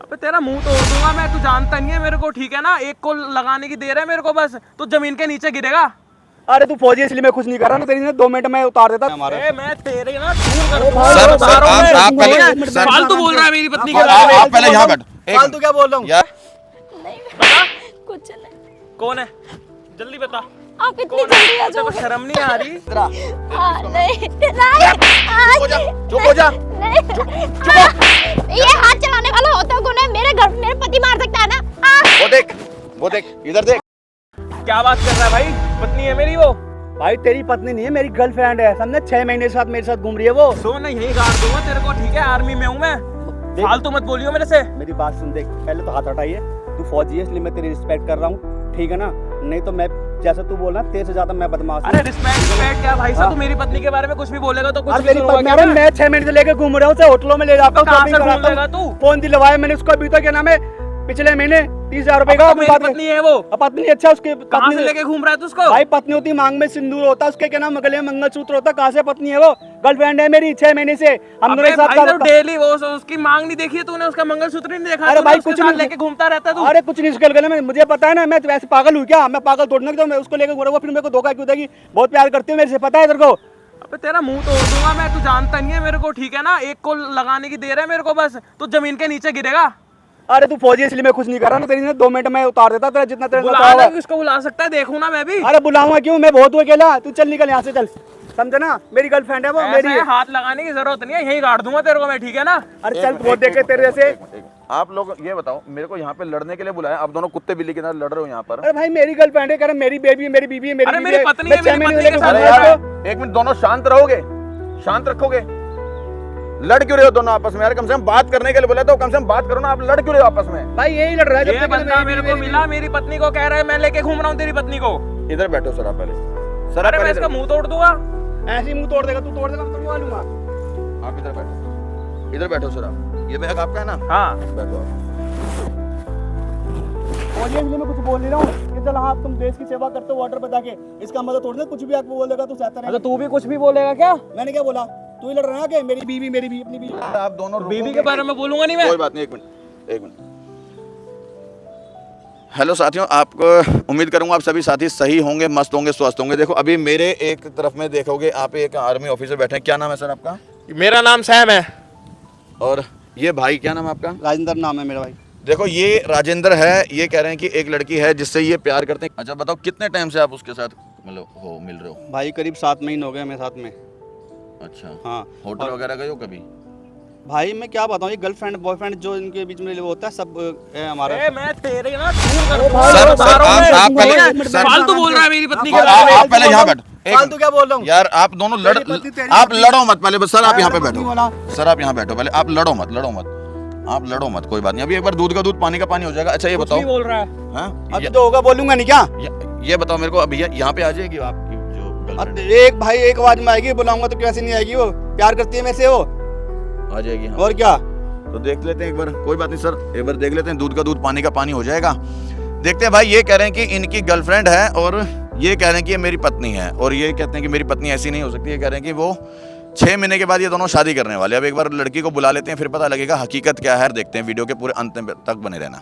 अबे तेरा मुंह तोड़ दूंगा मैं, तू जानता नहीं है मेरे को, ठीक है ना। एक को लगाने की देर है मेरे को, बस तू जमीन के नीचे गिरेगा। अरे तू फौजी इसलिए मैं कुछ नहीं कर रहा ना, तेरी ने 2 मिनट में उतार देता ए, मैं तेरे ना दूर कर दूंगा। सर, सर, आप पहले- सर- फालतू बोल रहा है मेरी पत्नी के आप बारे में। पहले यहाँ बैठ। फालतू क्या बोल रहा हूँ यार बता कुछ नहीं। कौन है, जल्दी बता। आप इतनी कौन है? जल्दी आ तेरे को जाओगे? शर्म नहीं आ रही? नहीं चुप हो जा। ये हाथ चलाने वाला होता कौन है? मेरे पति मार सकता है ना? वो देख इधर देख। क्या बात कर रहा है भाई? पत्नी है मेरी वो। भाई तेरी पत्नी नहीं है, मेरी गर्लफ्रेंड है, समझे। 6 महीने के साथ मेरे साथ घूम रही है वो। सो नहीं, यही गाड़ दूंगा तेरे को, ठीक है। आर्मी में हूँ मैं, फालतू मत बोलियो मेरे से। मेरी बात सुन, देख पहले तो हाथ हटाइए। तू फौजी है इसलिए मैं तेरी रिस्पेक्ट कर रहा हूँ, ठीक है ना। नहीं तो मैं जैसा तू बोलना, तेरे से ज्यादा मैं बदमाश हूँ। अरे रिस्पेक्ट क्या भाई साहब, तू मेरी पत्नी के बारे में कुछ भी बोलेगा तो कुछ अरे भी मेरी सुनूंगा क्या पत्नी, मैं? मैं 6 महीने से लेकर घूम रहा हूँ, उसे होटलों में ले जाता हूँ, कहाँ shopping से कराता घूम लेगा हूँ। तू? फोन दिलवाया मैंने उसको, अभी तो क्या नाम है, पिछले महीने 30,000 रुपए का। अब तो मेरी पत्नी है वो। अब पत्नी अच्छा, उसके कहाँ पत्नी से लेके घूम रहा है तू उसको? भाई पत्नी होती मांग में सिंदूर होता, उसके क्या नाम गले में मंगलसूत्र होता, कहाँ से पत्नी है वो? गर्लफ्रेंड है मेरी 6 महीने से, हम दोनों अबे एक साथ भाई तो डेली वो उसकी मांग नहीं देखी है तूने, उसका मंगलसूत्र नहीं देखा? अरे तूने भाई उसके कुछ साथ नहीं लेके घूमता रहता है तू। अरे कुछ नहीं उसके गले में, मुझे पता है ना। मैं वैसे पागल हूँ क्या? मैं पागल तोड़ने तो मैं उसको लेकर घूम रहा हूँ, फिर मेरे को धोखा क्यों देगी? बहुत प्यार करती हूँ मेरे से, पता है तेरे को। अबे तेरा मुंह तोड़ दूंगा मैं, तू जानता नहीं है मेरे को, ठीक है ना। एक को लगाने की देर है मेरे को, बस तू जमीन के नीचे गिरेगा। अरे तू फौजी इसलिए मैं कुछ नहीं कर रहा ना, तेरी ने 2 मिनट में उतार देता, तेरा जितना तेरे बुला ले, किसको बुला सकता है, देखूं ना मैं भी। अरे बुलाऊंगा क्यों, मैं बहुत हूँ अकेला। तू चल निकल यहाँ से, चल, समझे ना। मेरी गर्लफ्रेंड है वो, मेरी ऐसे है। हाथ लगाने की जरूरत नहीं है, यही गाड़ दूंगा तेरे को मैं, ठीक है ना। अरे चल, बहुत देखे तेरे जैसे। आप लोग ये बताओ, मेरे को यहाँ पे लड़ने के लिए बुलाया, आप दोनों कुत्ते बिल्ली की तरह लड़ रहे हो यहाँ पर। अरे भाई मेरी गर्लफ्रेंड है, कह रहा मेरी बेबी है, मेरी बीवी है, मेरी अरे बीवी मेरी है। पत्नी मैं है, 6 मेरी महीने पत्नी लेकर के साथ घूम अरे रहा यार हूँ। एक मिनट, दोनों शांत रहोगे? शांत रखोगे? लड़ क्यों रहे हो दोनों आपस में? यार कम से कम बात करने के लिए बोला तो कम से कम बात करो ना, आप लड़ क्यों रहे हो आपस में? भाई यही लड़ रहा है, जब ये तक बंदा मेरे को मिला, मेरी पत्नी को कह रहा है मैं लेके घूम रहा हूँ तेरी पत्नी को। इधर बैठो सर, आप पहले। सर अरे मैं इसका मुंह तोड़ दूंगा। ऐसे ही मुंह तोड़ देगा, तू तोड़ देगा तो तोड़वा लूंगा। आप इधर बैठो, इधर बैठो सर आप। ये बैग आपका है ना? हाँ बैठो आप। और ये मैं कुछ बोल नहीं रहा हूँ कि चल हाँ तुम देश की सेवा करते हो ऑर्डर बता के, इसका मतलब थोड़ी ना कुछ भी आपको बोलेगा तो सहता अच्छा रहेगा। तू भी कुछ भी बोलेगा क्या? मैंने क्या बोला? तू ही लड़ रहा है कि मेरी बीवी अपनी बीवी। आप दोनों बीवी के बारे में बोलूंगा नहीं मैं। कोई बात नहीं, एक मिनट। हेलो साथियों, आपको उम्मीद करूंगा आप सभी साथी सही होंगे, मस्त होंगे, स्वस्थ होंगे। देखो अभी मेरे एक तरफ में देखोगे आप एक आर्मी ऑफिसर बैठे हैं। क्या नाम है सर आपका? मेरा नाम सैम है। और ये भाई क्या नाम है आपका? राजेंद्र नाम है मेरा भाई। देखो ये राजेंद्र है, ये कह रहे हैं कि एक लड़की है जिससे ये प्यार करते हैं। अच्छा बताओ कितने टाइम से आप उसके साथ मतलब मिल रहे हो? भाई करीब 7 महीने हो गए मेरे साथ में। अच्छा हाँ। होटल वगैरह गए हो कभी? भाई मैं क्या बताऊँ, ये गर्लफ्रेंड बॉयफ्रेंड जो इनके बीच में वो होता है सब है हमारा। ए, मैं तेरे ना दूर कर दूंगा। सर, बता सर, रहा हूँ आप मैं। पहले- सर- फालतू बोल रहा है मेरी पत्नी के आप बारे में। पहले यहाँ बैठो। फालतू क्या बोल रहा हूँ यार आप दोनों तेरी पत्नी, तेरी आप पत्नी। लड़ो मत पहले, बस सर आप यहाँ पे पत्नी बैठो। बोला। सर आप यहाँ बैठो पहले, आप लड़ो मत, आप लड़ो मत, कोई बात नहीं। अभी एक बार दूध का दूध पानी का पानी हो जाएगा। अच्छा ये कुछ बताओ, भी बोल रहा है। हाँ? अब तो होगा, बोलूंगा नहीं क्या? ये बताओ मेरे को, अभी यहाँ पे आ जाएगी आपकी जो अब गर्लफ्रेंड? एक भाई एक आवाज में आएगी, बुलाऊंगा तो कैसे नहीं आएगी? वो प्यार करती है मेरे से वो, आ जाएगी हाँ। और क्या? तो देख लेते हैं एक बार, कोई बात नहीं सर, एक बार देख लेते हैं। दूध का दूध पानी का पानी हो जाएगा। देखते हैं भाई, ये कह रहे हैं कि इनकी गर्लफ्रेंड है और ये कह रहे हैं कि ये मेरी पत्नी है, और ये कहते हैं कि मेरी पत्नी ऐसी नहीं हो सकती। ये कह रहे हैं कि वो 6 महीने के बाद ये दोनों शादी करने वाले। अब एक बार लड़की को बुला लेते हैं, फिर पता लगेगा हकीकत क्या है। देखते हैं, वीडियो के पूरे अंत तक बने रहना।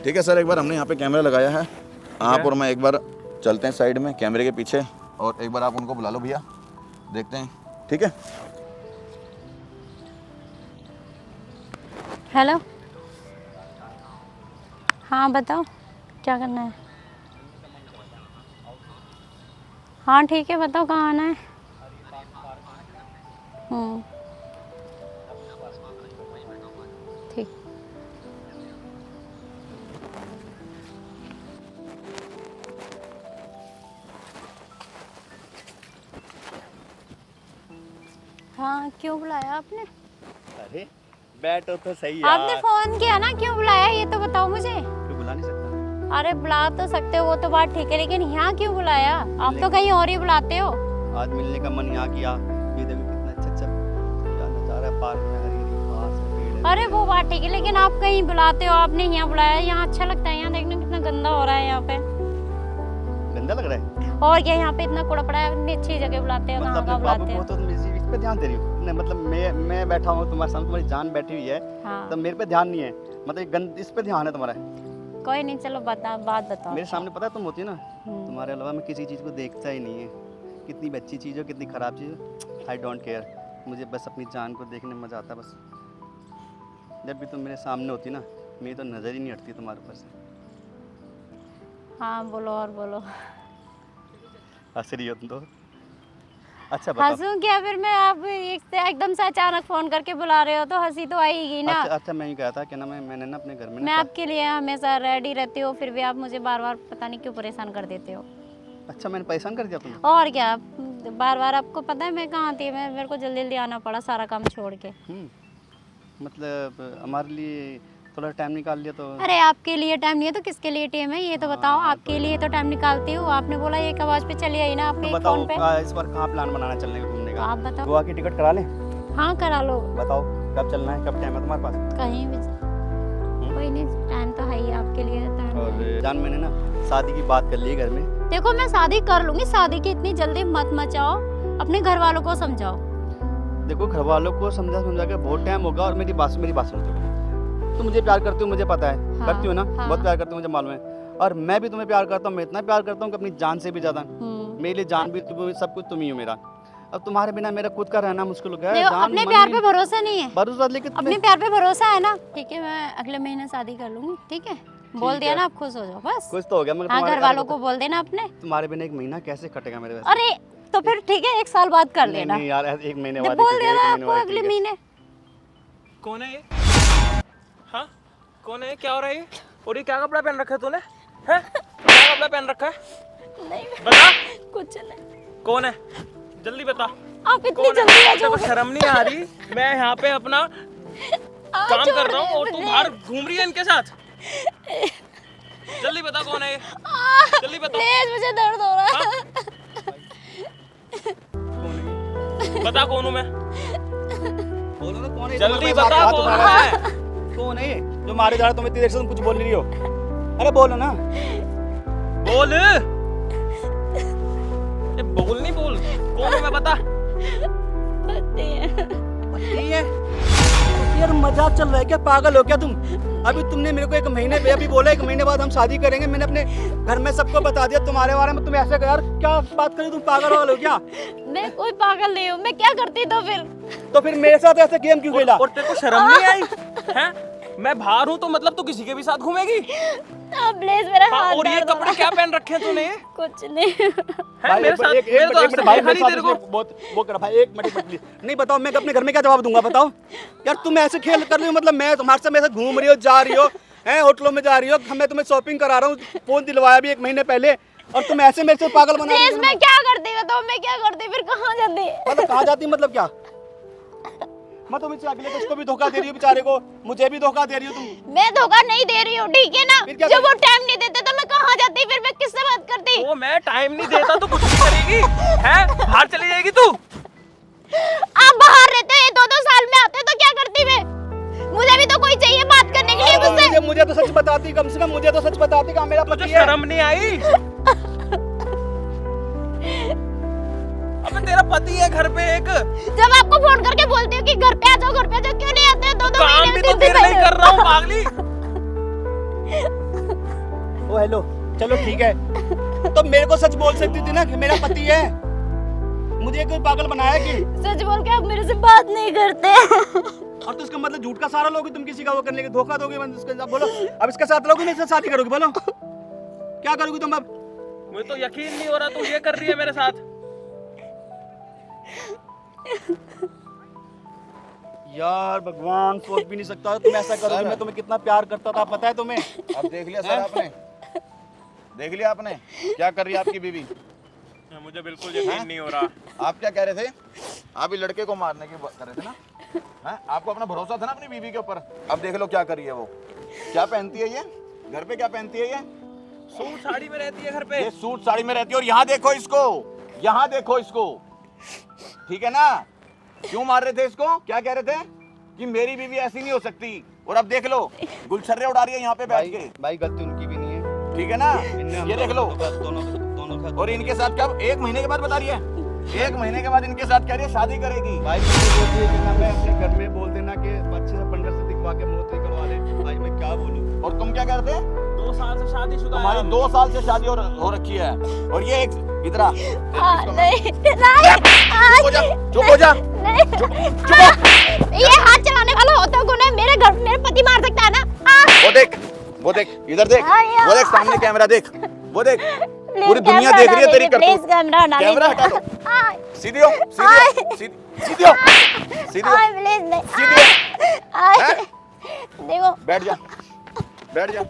ठीक है सर, एक बार हमने यहाँ पे कैमरा लगाया है, आप और मैं एक बार चलते हैं साइड में कैमरे के पीछे, और एक बार आप उनको बुला लो भैया, देखते हैं। ठीक है हेलो। हाँ बताओ क्या करना है? हाँ ठीक है, बताओ कहाँ आना है? ठीक। हाँ क्यों बुलाया आपने? अरे बैठो तो सही आपने फोन किया ना, क्यों बुलाया ये तो बताओ मुझे। क्यों बुला नहीं सकता? अरे बुला तो सकते हो, वो तो बात ठीक है, लेकिन यहाँ क्यों बुलाया? आप तो कहीं और ही बुलाते हो। आज मिलने का मन यहाँ किया। ये देखो कितना अच्छा नजारा है, पार्क में हरी घास है, पेड़ है। अरे वो बात ठीक है, लेकिन आप कहीं बुलाते हो, आपने यहाँ बुलाया। यहाँ अच्छा लगता है, यहाँ देखना कितना गंदा हो रहा है यहाँ पे। गंदा लग रहा है? और क्या, यहाँ पे इतना कूड़ा पड़ा है, इतनी अच्छी जगह बुलाते हो, कहाँ कहाँ बुलाते हो? तो पे ध्यान दे रही हूँ? नहीं मतलब मैं बैठा हूँ तुम्हारे सामने, तुम्हारी जान बैठी हुई है, हाँ। तो मेरे पे ध्यान नहीं है, मतलब इस पे ध्यान है तुम्हारा। कोई नहीं, चलो बात बताओ। मेरे सामने पता है तुम होती है ना, तुम्हारे अलावा मैं किसी चीज़ को देखता ही नहीं है, कितनी भी अच्छी चीज़ हो कितनी ख़राब चीज़ हो, आई डोंट केयर। मुझे बस अपनी जान को देखने में मज़ा आता है बस। जब भी तुम मेरे सामने होती ना, मेरी तो नज़र ही नहीं हटती तुम्हारे ऊपर से। हाँ बोलो और बोलो। हंस रही हो तुम तो। अच्छा बताओ। हंसूं क्या फिर मैं? आप एकदम से अचानक फोन करके बुला रहे हो तो हंसी तो आएगी ना। अच्छा मैं ये कहा था कि ना मैंने ना अपने घर में मैं आपके लिए हमेशा रेडी रहती हूँ, फिर भी आप मुझे बार बार पता नहीं क्यों परेशान कर देते हो। अच्छा मैंने परेशान कर दिया तुम्हें? और क्या, बार बार आपको पता है मैं कहाँ थी, मेरे को जल्दी जल्दी आना पड़ा सारा काम छोड़ के। मतलब हमारे लिए थोड़ा टाइम निकाल लिया तो। अरे आपके लिए टाइम नहीं है तो किसके लिए टाइम है ये तो बताओ। आपके लिए तो टाइम निकालती हूँ। आपने बोला एक आवाज पे चली आई ना आपके तो बताओ फोन पे। इस बार कहाँ प्लान बनाना चलने का घूमने तो का? आप बताओ। गोवा की टिकट करा लें? हाँ करा लो। बताओ कब चलना है, कब टाइम है तुम्हारे पास? कहीं भी कोई नहीं, टाइम तो है ही आपके लिए टाइम। और जान मैंने ना शादी की बात कर ली है घर में। देखो मैं शादी कर लूंगी, शादी की इतनी जल्दी मत मचाओ, अपने घर वालों को समझाओ। देखो घर वालों को समझा के बहुत टाइम होगा, और मेरी बात सुनो। तुम मुझे प्यार करती हो मुझे पता है। हाँ, करती हो ना? हाँ। बहुत प्यार करती हो मुझे मालूम है, और मैं भी तुम्हें प्यार करता हूँ। मैं इतना प्यार करता हूँ कि अपनी जान से भी ज्यादा। मेरे लिए जान भी तुम, सब कुछ तुम ही हो मेरा। अब तुम्हारे बिना मेरा खुद का रहना मुश्किल हो गया है। देखो अपने प्यार पे भरोसा नहीं है, भरोसा लेकिन अपने प्यार पे भरोसा है ना। ठीक है मैं अगले महीने शादी कर लूंगी, ठीक है? बोल दिया ना, आप खुश हो जाओ बस। कुछ तो हो गया, मगर हाँ तुम्हारे घर वालों को बोल देना अपने। तुम्हारे बिना एक महीना कैसे कटेगा मेरे वैसे? अरे तो फिर ठीक है, एक साल बाद कर नहीं, लेना। नहीं यार, एक महीने जब बाद बोल ठीक है, दिया एक ना महीने आपको बाद अगले ठीक है। महीने। कौन है ये? हाँ कौन है? क्या हो रहा है ये? और ये क्या कपड़ा पहन रखा है तूने? हैं? क्या कपड़ा पहन रखा है? नहीं बता कुछ नहीं। कौन है? जल्दी बता। आप इतनी कौन है? जल्दी आ तेरे को जाओ। शर्म नहीं आ रही? मैं यहाँ पे अपना काम कर रहा हूँ और तू बाहर घूम रही है इनके साथ। जल्दी बता कौन है ये? जल्दी बता। प्लीज मुझे दर्द हो रहा है। बता कौन हूँ मैं? बोलो ना कौन है? जल्दी बता कौन है? कौन है जो मारे जा रहा? तुम इतनी देर से तुम कुछ बोल नहीं रही हो। अरे बोलो ना। बोल। ये बोल नहीं बोल। कौन हूँ मैं बता। पति है। पति है? यार मजाक चल रहा है क्या? पागल हो क्या तुम? अभी तुमने मेरे को एक महीने पे अभी बोला 1 महीने बाद हम शादी करेंगे। मैंने अपने घर में सबको बता दिया तुम्हारे बारे में। तुम ऐसे यार क्या बात करो? तुम पागल वाले हो क्या? मैं कोई पागल नहीं हूँ, मैं क्या करती तो फिर मेरे साथ ऐसे गेम क्यों खेला? और तेरे को शर्म नहीं आई? हैं? मैं बाहर हूँ तो मतलब तू किसी के भी साथ घूमेगी? प्लीज मेरा हाँ, हाथ और ये दर्द हो कपड़े रहा क्या पहन रखे हैं तूने? है। कुछ नहीं। हैं? मेरे साथ एक मेरे मिनट दोस्त भाई, देखा मेरे नहीं साथ तेरे को? इसने बहुत वो करा भाई। एक मिनट प्लीज। नहीं बताओ मैं अपने घर में क्या जवाब दूंगा? बताओ यार, तुम ऐसे खेल कर रही हो, मतलब मैं तुम्हारे साथ ऐसे घूम रही हो, जा रही हो, हैं होटलों में जा रही हो, मैं तुम्हें शॉपिंग करा रहा हूँ, फोन दिलवाया भी 1 महीने पहले, और तुम ऐसे मेरे से पागल बना रही प्लीज हो। मैं क्या करती बताओ, मैं क्या करती फिर कहाँ जाती? मतलब कहाँ जाती मतलब क्या? मैं तुम इससे अगले किसको भी धोखा दे रही हो, बेचारे को, मुझे भी धोखा दे रही हो तुम। मैं धोखा नहीं दे रही हूँ, ठीक है ना? फिर क्या जब वो टाइम नहीं देते तो मैं कहाँ जाती? फिर मैं किससे बात करती? वो मैं टाइम नहीं देता तो कुछ नहीं करेगी? हैं? बाहर चली जाएगी तू? आप बाहर रहते हैं, 2-2 साल में आते तो क्या करती मैं? मुझे भी तो कोई चाहिए बात करने के लिए मुझसे। मुझे तो सच बताती, कम से कम मुझे तो सच बताती कि मेरा तुझे पति है। शर्म नहीं आई? अबे तेरा पति है घर पे एक। जब आपको फोन करके बोलती हूँ कि घर पे आ जाओ, घर पे आ जाओ, क्यों नहीं आते? 2-2 काम महीने भी में तो तेरे लिए कर रहा हूँ पागली। ओ हेलो, चलो ठीक है, तो मेरे को सच बोल सकती थी ना कि मेरा पति है। मुझे कोई पागल बनाया कि? सच बोल के आप मेरे से बात नहीं करते। और तो इसका मतलब झूठ का सहारा लोगे तुम? किसी का वो करने के धोखा दोगे? बोलो अब इसके साथ रहोगे, मेरे साथ शादी करोगे? बोलो क्या करोगी तुम अब? मुझे तो यकीन नहीं हो रहा तू ये कर रही है मेरे साथ। यार भगवान, सोच भी नहीं सकता तुम ऐसा करोगे। मैं तुम्हें कितना प्यार करता था, पता है तुम्हें? अब देख लिया सर आपने? देख लिया आपने क्या कर रही है आपकी बीवी? मुझे बिल्कुल यकीन नहीं हो रहा। आप क्या कह रहे थे? आप ही लड़के को मारने की बात कर रहे थे ना? हैं? आपको अपना भरोसा था ना अपनी बीवी के ऊपर। अब देख लो क्या कर रही है वो। क्या पहनती है ये? घर पे क्या पहनती है ये? सूट साड़ी में रहती है घर पे। ये सूट साड़ी में रहती है। और यहाँ देखो इसको, यहाँ देखो इसको, ठीक है ना? क्यों मार रहे थे इसको? क्या कह रहे थे कि मेरी बीवी ऐसी नहीं हो सकती? और अब देख लो गुलछर्रे उड़ा रही है यहाँ पे बैठ के। भाई गलती उनकी भी नहीं है, ठीक है ना? इनने हम ये देख लो। दोनों का और इनके साथ कब? 1 महीने के बाद बता रही है? 1 महीने के बाद इनके साथ कह रही है शादी करेगी। भाई मुझे बोलती है कि ना मैं अपने घर में बोल देना कि अच्छे से पंडित से दिखवा के मौत करवा ले। भाई मैं क्या बोलूँ। और तुम क्या करते हैं? 2 साल से शादीशुदा है तुम्हारी हम। 2 साल से शादी हो रखी है और ये एक इधर आ। नहीं चुप हो जा, चुप हो जा, नहीं चुप हो। ये हाथ चलाने वाला होता कौन है? मेरे घर मेरे पति मार सकता है ना? वो देख इधर देख, आया। वो देख सामने कैमरा देख, वो देख प्लीज पूरी दुनिया कैमरा देख रही है हटा तेरी दीजिए, प्लीज करतूत। कैमरा हटा कैमरा दीजिए। हटा दो। आय, सीधी हो, सीधी हो, सीधी हो, आय, प्लीज नहीं। सीधी हो। आय, हैं? देखो बैठ जा।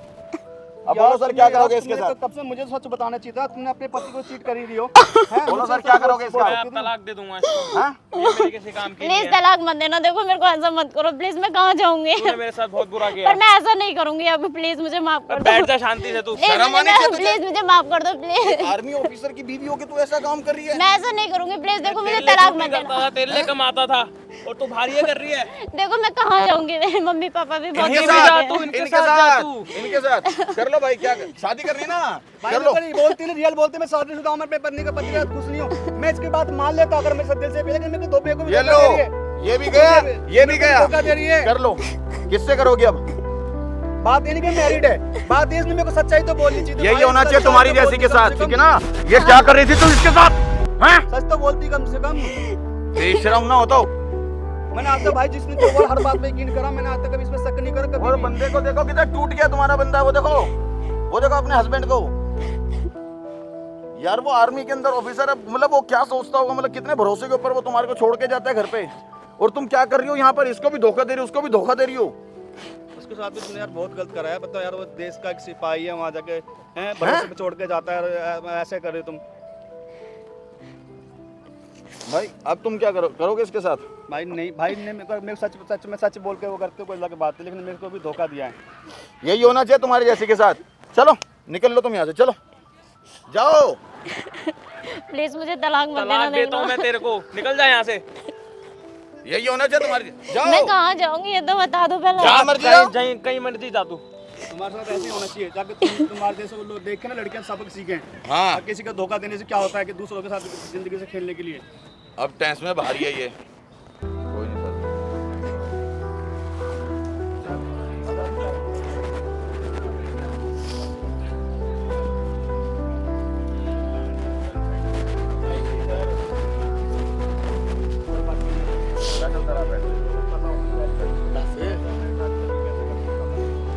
अब बोलो सर क्या करोगे इसके साथ? कब से मुझे सच बताना चाहिए था। तुमने अपने पति को चीट कर ही रही हो। बोलो सर क्या करोगे इसका? मैं अब तलाक दे दूंगा इसको। हाँ? ये मेरे किसी काम की नहीं प्लीज है। तलाक मत देना। देखो मेरे को ऐसा मत करो प्लीज। मैं कहाँ जाऊंगी? तूने मेरे साथ बहुत बुरा किया। पर मैं ऐसा नहीं करूंगी अब। प्लीज मुझे माफ कर अब दो। बैठ जा शांति से तू। शर्म आनी चाहिए तुझे। प्लीज मुझे माफ कर दो प्लीज। आर्मी ऑफिसर की बीवी होके तू ऐसा काम कर रही है? मैं ऐसा नहीं करूंगी प्लीज। देखो मुझे तेरे लिए तलाक ड्यूटी मत करता देना। था, तेरे लिए कमाता था और तू भारी कर रही है। देखो मैं कहाँ जाऊंगी? मेरे मम्मी पापा भी बहुत इनके इनके बुरे साथ हैं। तू, इनके साथ जा तू। इनके साथ कर लो भाई। क्या शादी करनी ना भाई कर लो। बोलती नहीं, रियल बोलते मैं शादीशुदा हूं, मैं अपने पत्नी का पति के साथ खुश नहीं हूं। मैं इसके बाद मान लेता अगर मैं दिल से, लेकिन मेरे को 2 बेगों में ये धोखा लो, दे रही है। ये भी गया, ये भी गया। धोखा दे रही है। कर लो। किससे करोगी अब? बात ये नहीं कि मैरिड है, बात ये इसने मेरे को सच्चाई तो बोलनी चाहिए। यही होना चाहिए तुम्हारी जैसी के साथ, ठीक है ना? ये क्या कर रही थी तू इसके साथ? हैं? सच तो बोलती कम से कम। बेशरम ना हो तो। मैंने आज तक भाई जिसने तो वो हर बात पे यकीन करा, मैंने आज तक कभी इसमें शक नहीं करा कभी और भी। बंदे को देखो कितना टूट गया तुम्हारा बंदा। वो देखो अपने हस्बैंड को। यार वो आर्मी के अंदर ऑफिसर है, मतलब वो क्या सोचता होगा, मतलब कितने भरोसे के ऊपर वो तुम्हारे को छोड़ के जाता है घर पे, और तुम क्या कर रही हो यहाँ पर? इसको भी धोखा दे रही हो, उसको भी धोखा दे रही हो। उसके साथ भी तुमने यार बहुत गलत करा है। बताओ यार, वो देश का एक सिपाही है, वहां जाके हैं भरोसे पे छोड़ के जाता है, ऐसे कर रहे हो तुम। भाई अब तुम क्या करोगे इसके साथ? भाई नहीं, भाई ने मेरे को सच में सच बोल के वो करते कोई अलग बात है, लेकिन मेरे को भी धोखा दिया है। यही होना चाहिए तुम्हारे जैसे के साथ। चलो निकल लो तुम यहाँ से, चलो जाओ। प्लीज मुझे तलाक मत देना। तलाक देता हूँ मैं तेरे को, निकल जा यहाँ से। यही होना चाहिए तुम्हारे। जाओ। मैं कहाँ जाऊंगी ये तो बता दो पहले। जहाँ मर्जी जाओ। कहीं मर्जी जा तू। तुम्हारे साथ ऐसे ही होना चाहिए, ताकि तुम्हारे जैसे वो लोग देख के ना लड़कियां सबक सीखें। हाँ। और किसी का धोखा देने से क्या होता है कि दूसरों के साथ जिंदगी से खेलने के लिए। अब टेंस में भारी है ये। कोई नहीं सर।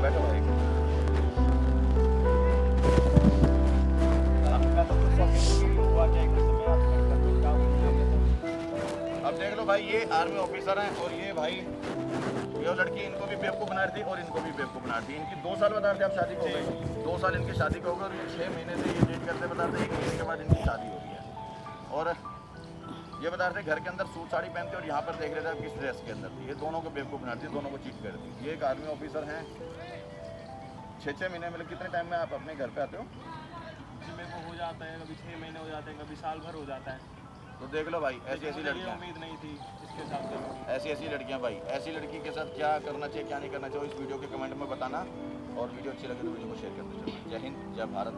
बैठो भाई। अब देख लो भाई, ये आर्मी ऑफिसर हैं और ये भाई ये लड़की इनको भी बेवकूफ़ बना रही थी और इनको भी बेवकूफ़ बना रही थी। इनकी 2 साल बता रहे थे अब शादी को हो गई। 2 साल इनकी शादी को हो गए और ये 6 महीने से ये डेट करते बता रहे थे, 1 महीने के बाद इनकी शादी हो रही है। और ये बता रहे थे घर के अंदर सूट साड़ी पहनते और यहाँ पर देख रहे थे किस ड्रेस के अंदर थी। ये दोनों को बेवकूफ़ बना रही थी, दोनों को चीट कर दी। ये एक आर्मी ऑफिसर हैं। 6-6 महीने मतलब कितने टाइम में आप अपने घर पे आते हो? मेरे को हो जाता है, कभी 6 महीने हो जाते हैं, कभी साल भर हो जाता है। तो देख लो भाई, ऐसी ऐसी मुझे ये लड़कियाँ, उम्मीद नहीं थी इसके साथ करूँगी। ऐसी ऐसी लड़कियाँ भाई, ऐसी लड़की के साथ क्या करना चाहिए क्या नहीं करना चाहिए इस वीडियो के कमेंट में बताना। और वीडियो अच्छी लगे तो वीडियो को शेयर करते चलो। जय हिंद, जय भारत।